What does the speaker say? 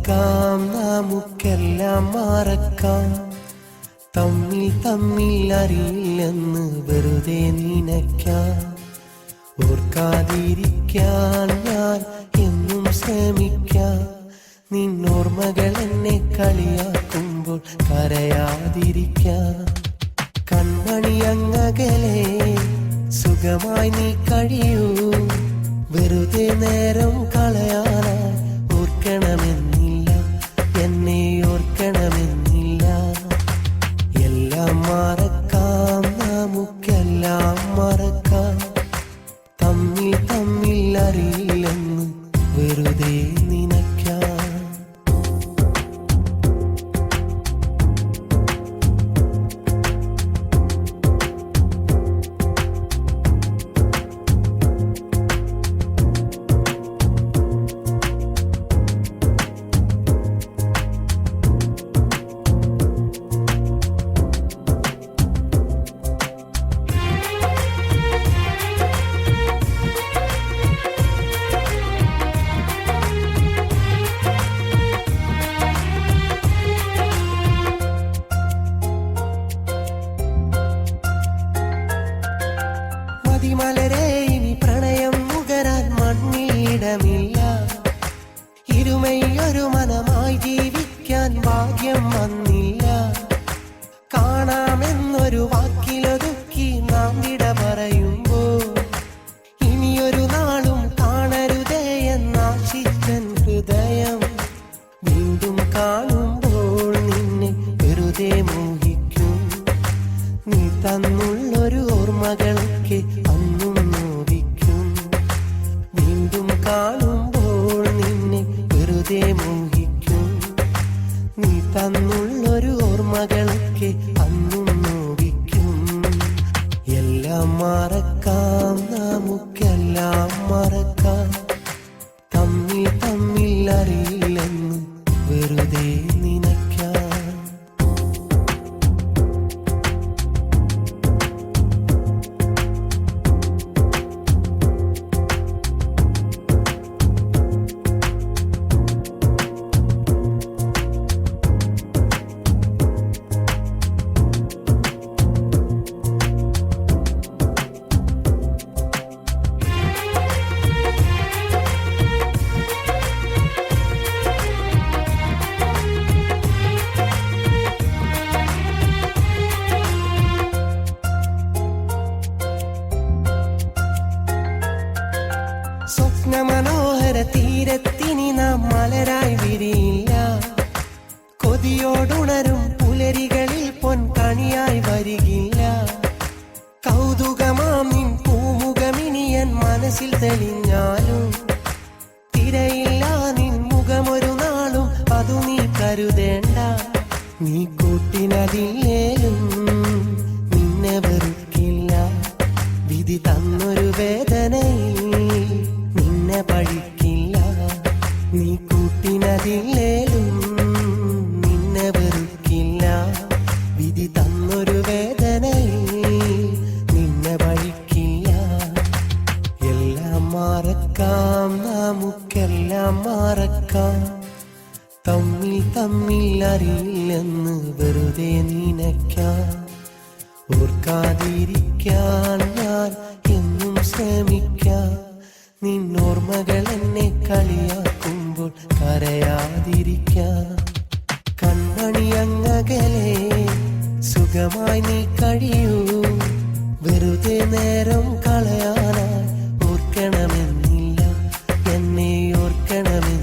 മറക്കാം, നമുക്കെല്ലാം മറക്കാം. തമ്മിൽ തമ്മിൽ അറിയില്ലെന്ന് വെറുതെ നിനയ്ക്കാം. ഓർക്കാതിരിക്കാൻ ഞാൻ എന്നും ശ്രമിക്കാം. നിന്നോർമ്മകൾ എന്നെ കളിയാക്കുമ്പോൾ കരയാതിരിക്കാം. കൺമണി അങ്ങകലെ സുഖമായി നീ കഴിയൂ. വെറുതെ നേരം കളയാനായി ഓർക്കണമെന്നില്ല, എന്നെ ഓർക്കണമെന്നില്ല. എല്ലാം മറക്കാം, നമുക്കെല്ലാം മറക്കാം. തമ്മിൽ തമ്മിൽ അറിയില്ലെന്ന് വെറുതെ നിനയ്ക്കാം. മലരെ ഇനി പ്രണയം മുകരാൻ മണ്ണിടമില്ല. ഇരുമയൊരു മനമായി ജീവിക്കാൻ ഭാഗ്യം വന്നില്ല. കാണാമെന്നൊരു വാക്കിലൊതുക്കി നാം വിട പറയുമ്പോൾ ഇനിയൊരു നാളും കാണരുതേ എന്നാശിച്ചൻ ഹൃദയം. വീണ്ടും കാണുമ്പോൾ നിന്നെ വെറുതെ മോഹിക്കും. നീ തന്നുള്ളൊരു ഓർമ്മകളൊക്കെ അന്നും നോവിക്കും. വീണ്ടും കാണുമ്പോൾ നിന്നെ വെറുതെ മോഹിക്കും. നീ തന്നുള്ളൊരു ഓർമ്മകളൊക്കെ അന്നും നോവിക്കും. എല്ലാം മറക്കാം, നമുക്കെല്ലാം മറക്കാം. തമ്മിൽ തമ്മിൽ അറിയില്ലെന്ന് വെറുതെ നിനയ്ക്കാം. സ്വപ്നമനോഹര തീരത്തിനി നാം മലരായി വിരിയില്ല. കൊതിയോടുണരും പുലരികളിൽ പൊൻകണിയായി വരികില്ല. കൗതുകമാം നിൻ പൂമുഖമിനിയൻ മനസ്സിൽ തെളിഞ്ഞാലും തിരയില്ല നിൻ മുഖമൊരു നാളും അതു നീ കരുതേണ്ട. നീ കൂട്ടിനതില്ലേലും നിന്നെ വെറുക്കില്ല. വിധി തന്നൊരു വേദനയിൽ നിന്നെ പഴിക്കില്ല. നീ കൂട്ടിനതില്ലേലും നിന്നെ വെറുക്കില്ല. വിധി തന്നൊരു വേദനയിൽ നിന്നെ പഴിക്കില്ല. എല്ലാം മറക്കാം, നമുക്കെല്ലാം മറക്കാം. തമ്മിൽ തമ്മിൽ അറിയില്ലെന്ന് വെറുതെ നിനയ്ക്കാം. ഓർക്കാതിരിക്കാൻ ഞാൻ എന്നും ശ്രമിക്കാം. നിന്നോർമ്മകൾ എന്നെ കളിയാക്കുമ്പോൾ കരയാതിരിക്കാം. കൺമണി അങ്ങകലെ സുഖമായി നീ കഴിയൂ. വെറുതെ നേരം കളയാനായി ഓർക്കണമെന്നില്ല, എന്നെ ഓർക്കണമെന്നില്ല.